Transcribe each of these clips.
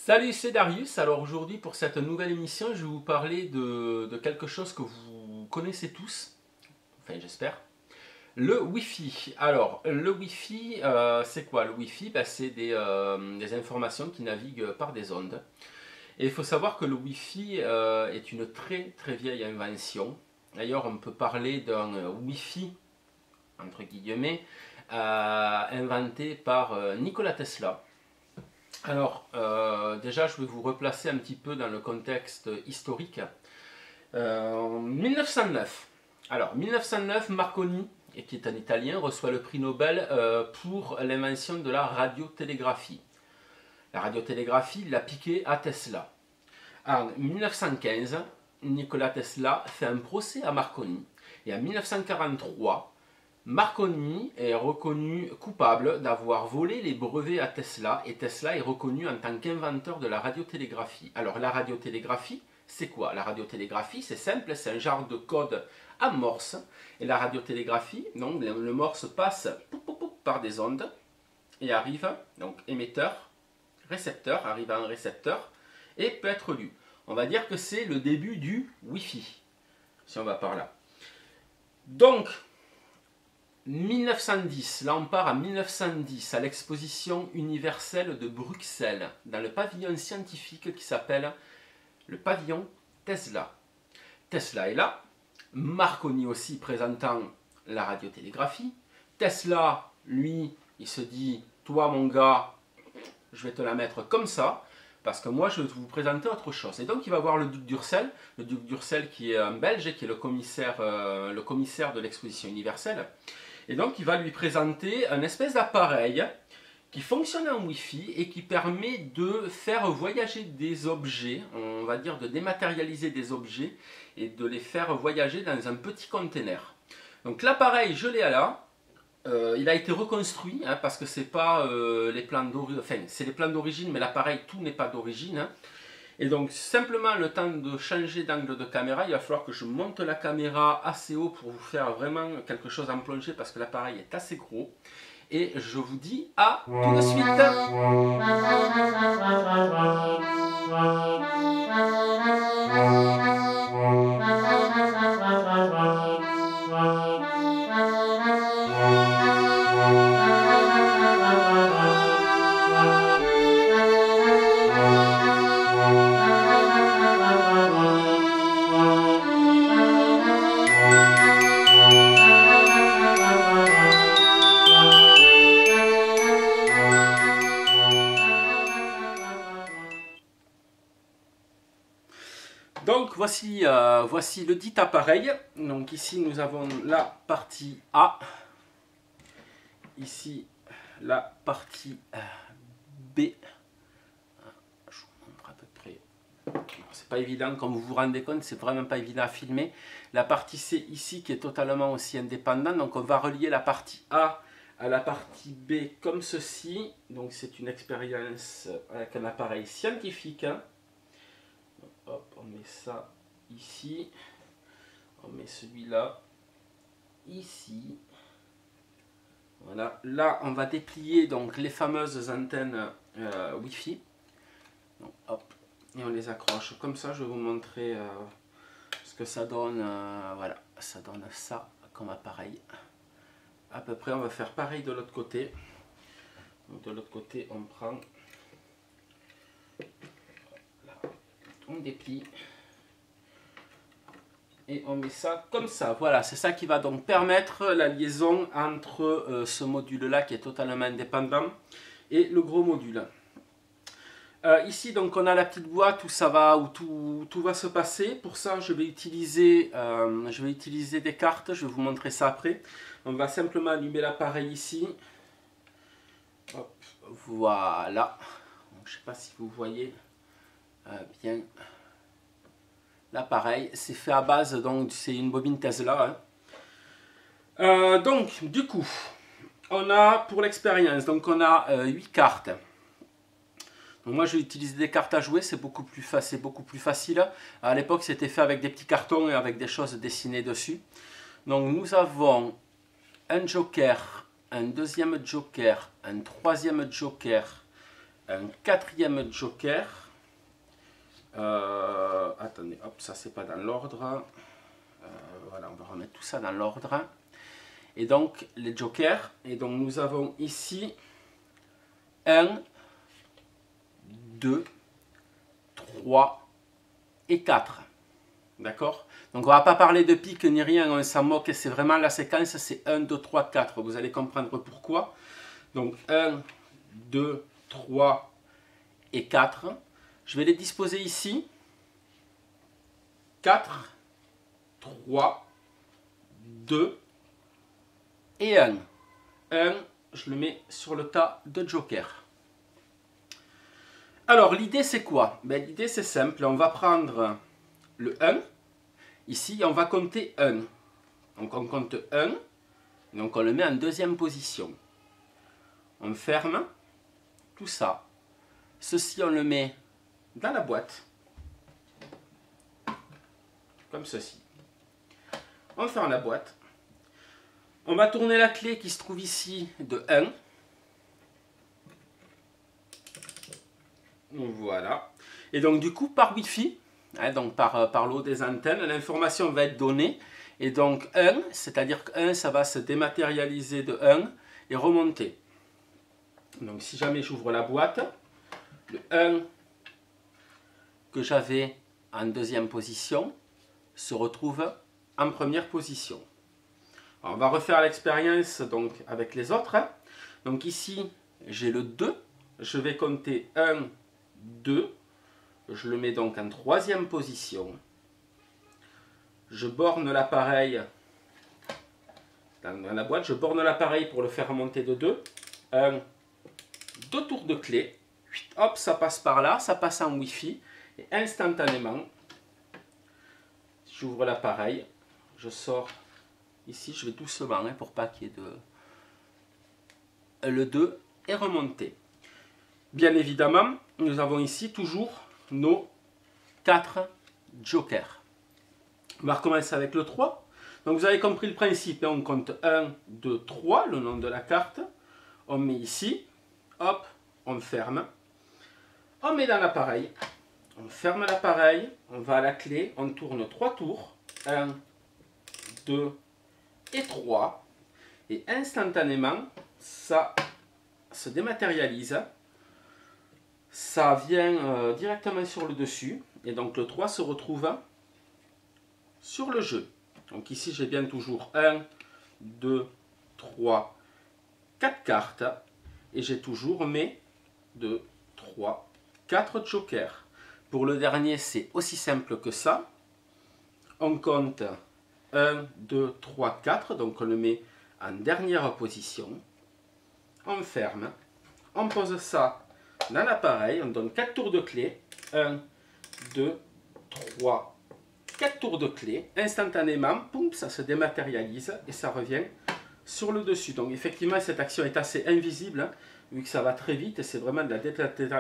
Salut, c'est Darius. Alors aujourd'hui, pour cette nouvelle émission, je vais vous parler de quelque chose que vous connaissez tous, enfin j'espère, le Wi-Fi. Alors, le Wi-Fi, c'est quoi? Le Wi-Fi, c'est des informations qui naviguent par des ondes. Et il faut savoir que le Wi-Fi est une très très vieille invention. D'ailleurs, on peut parler d'un Wi-Fi, entre guillemets, inventé par Nikola Tesla. Alors, déjà, je vais vous replacer un petit peu dans le contexte historique. En 1909, alors 1909, Marconi, qui est un Italien, reçoit le prix Nobel pour l'invention de la radiotélégraphie. La radiotélégraphie, il l'a piqué à Tesla. En 1915, Nikola Tesla fait un procès à Marconi. Et en 1943, Marconi est reconnu coupable d'avoir volé les brevets à Tesla et Tesla est reconnu en tant qu'inventeur de la radiotélégraphie. Alors la radiotélégraphie, c'est quoi? La radiotélégraphie, c'est simple, c'est un genre de code en morse. Et la radiotélégraphie, donc le morse passe par des ondes et arrive, donc émetteur, récepteur, arrive à un récepteur et peut être lu. On va dire que c'est le début du Wi-Fi, si on va par là. Donc, 1910, là on part à 1910 à l'exposition universelle de Bruxelles dans le pavillon scientifique qui s'appelle le pavillon Tesla. Tesla est là, Marconi aussi présentant la radiotélégraphie. Tesla, lui, il se dit, toi mon gars, je vais te la mettre comme ça, parce que moi je vais vous présenter autre chose. Et donc il va voir le duc d'Ursel qui est un Belge, qui est le commissaire de l'exposition universelle. Et donc il va lui présenter un espèce d'appareil qui fonctionne en Wi-Fi et qui permet de faire voyager des objets, on va dire de dématérialiser des objets et de les faire voyager dans un petit container. Donc l'appareil, je l'ai là, il a été reconstruit parce que c'est pas les plans d'origine, enfin c'est les plans d'origine mais l'appareil tout n'est pas d'origine. Et donc simplement le temps de changer d'angle de caméra, il va falloir que je monte la caméra assez haut pour vous faire vraiment quelque chose en plongée parce que l'appareil est assez gros. Et je vous dis à tout de suite. Donc voici le dit appareil. Donc ici nous avons la partie A. Ici la partie B. Je vous montre à peu près. C'est pas évident, comme vous vous rendez compte, c'est vraiment pas évident à filmer. La partie C ici qui est totalement aussi indépendante. Donc on va relier la partie A à la partie B comme ceci. Donc c'est une expérience avec un appareil scientifique. Hop, on met ça ici, on met celui-là ici. Voilà, là on va déplier donc les fameuses antennes Wi-Fi. Donc, hop, et on les accroche comme ça. Je vais vous montrer ce que ça donne. Voilà, ça donne ça comme appareil. À peu près, on va faire pareil de l'autre côté. Donc, de l'autre côté, on prend. On déplie et on met ça comme ça. Voilà, c'est ça qui va donc permettre la liaison entre ce module là qui est totalement indépendant et le gros module. Ici donc on a la petite boîte où ça va, où tout va se passer. Pour ça je vais utiliser des cartes, je vais vous montrer ça après. On va simplement allumer l'appareil ici. Hop, voilà, donc, je ne sais pas si vous voyez bien l'appareil. C'est fait à base, donc c'est une bobine Tesla. Donc du coup on a pour l'expérience, donc on a 8 cartes. Donc moi je vais utiliser des cartes à jouer, c'est beaucoup plus facile. À l'époque c'était fait avec des petits cartons et avec des choses dessinées dessus. Donc nous avons un joker, un deuxième joker, un troisième joker, un quatrième joker. Attendez, hop, ça c'est pas dans l'ordre. Voilà, on va remettre tout ça dans l'ordre. Et donc, les jokers. Et donc, nous avons ici 1, 2, 3 et 4. D'accord? Donc, on ne va pas parler de pique ni rien, on s'en moque. C'est vraiment la séquence, c'est 1, 2, 3, 4. Vous allez comprendre pourquoi. Donc, 1, 2, 3 et 4. Je vais les disposer ici. 4, 3, 2 et 1. 1, je le mets sur le tas de joker. Alors, l'idée c'est quoi? Ben, l'idée c'est simple. On va prendre le 1. Ici, on va compter 1. Donc, on compte 1. Donc, on le met en deuxième position. On ferme tout ça. Ceci, on le met dans la boîte. Comme ceci. On ferme la boîte. On va tourner la clé qui se trouve ici de 1. Voilà. Et donc du coup, par Wi-Fi, hein, donc par le haut des antennes, l'information va être donnée. Et donc 1, c'est-à-dire que 1, ça va se dématérialiser de 1 et remonter. Donc si jamais j'ouvre la boîte, le 1 que j'avais en deuxième position se retrouve en première position. Alors, on va refaire l'expérience donc avec les autres. Donc ici, j'ai le 2. Je vais compter 1, 2. Je le mets donc en troisième position. Je borne l'appareil dans la boîte. Je borne l'appareil pour le faire remonter de 2. 1, 2 tours de clé. Hop, ça passe par là. Ça passe en Wi-Fi. Et instantanément, j'ouvre l'appareil. Je sors ici. Je vais doucement hein, pour pas qu'il y ait de... Le 2 est remonté. Bien évidemment, nous avons ici toujours nos 4 jokers. On va recommencer avec le 3. Donc vous avez compris le principe. On compte 1, 2, 3, le nom de la carte. On met ici. Hop, on ferme. On met dans l'appareil. On ferme l'appareil. On va à la clé. On tourne 3 tours. 1, 2 et 3. Et instantanément, ça se dématérialise. Ça vient directement sur le dessus. Et donc le 3 se retrouve sur le jeu. Donc ici j'ai bien toujours 1, 2, 3, 4 cartes. Et j'ai toujours mes 2, 3, 4 jokers. Pour le dernier c'est aussi simple que ça. On compte 1, 2, 3, 4. Donc on le met en dernière position. On ferme. On pose ça dans l'appareil, on donne 4 tours de clé. 1, 2, 3, 4 tours de clé. Instantanément, boum, ça se dématérialise et ça revient sur le dessus. Donc effectivement, cette action est assez invisible, hein, vu que ça va très vite. C'est vraiment de la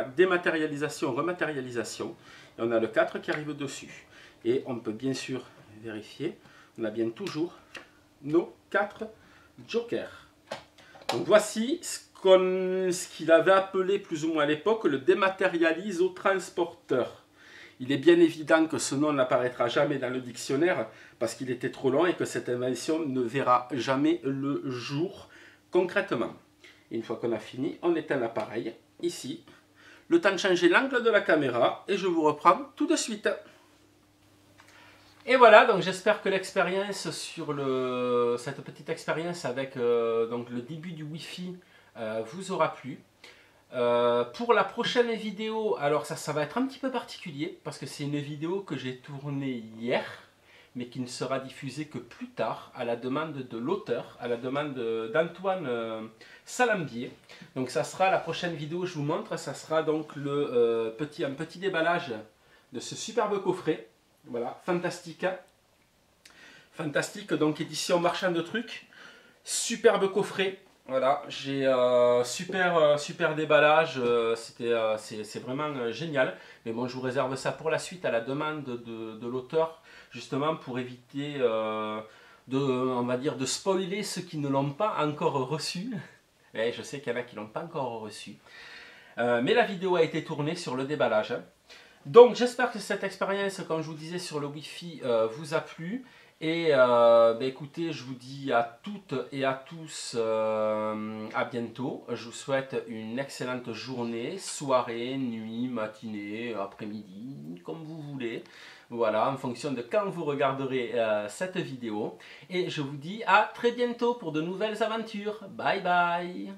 dématérialisation, rematérialisation. Et on a le 4 qui arrive dessus. Et on peut bien sûr vérifier, on a bien toujours nos 4 jokers. Donc voici ce qu'il avait appelé plus ou moins à l'époque le dématérialiso-transporteur. Il est bien évident que ce nom n'apparaîtra jamais dans le dictionnaire parce qu'il était trop long et que cette invention ne verra jamais le jour concrètement. Et une fois qu'on a fini, on éteint l'appareil ici. Le temps de changer l'angle de la caméra et je vous reprends tout de suite. Et voilà, donc j'espère que l'expérience sur cette petite expérience avec donc le début du Wi-Fi vous aura plu. Pour la prochaine vidéo, alors ça va être un petit peu particulier parce que c'est une vidéo que j'ai tournée hier mais qui ne sera diffusée que plus tard à la demande de l'auteur, à la demande d'Antoine Salambier. Donc ça sera la prochaine vidéo, je vous montre, ça sera donc un petit déballage de ce superbe coffret. Voilà, fantastique. Fantastique, donc édition Marchand de Trucs. Superbe coffret. Voilà, j'ai super déballage, c'est vraiment génial. Mais bon, je vous réserve ça pour la suite à la demande de l'auteur, justement pour éviter on va dire, de spoiler ceux qui ne l'ont pas encore reçu. Et je sais qu'il y en a qui ne l'ont pas encore reçu. Mais la vidéo a été tournée sur le déballage. Donc j'espère que cette expérience, comme je vous disais sur le Wi-Fi, vous a plu. Et écoutez, je vous dis à toutes et à tous à bientôt. Je vous souhaite une excellente journée, soirée, nuit, matinée, après-midi, comme vous voulez. Voilà, en fonction de quand vous regarderez cette vidéo. Et je vous dis à très bientôt pour de nouvelles aventures. Bye bye!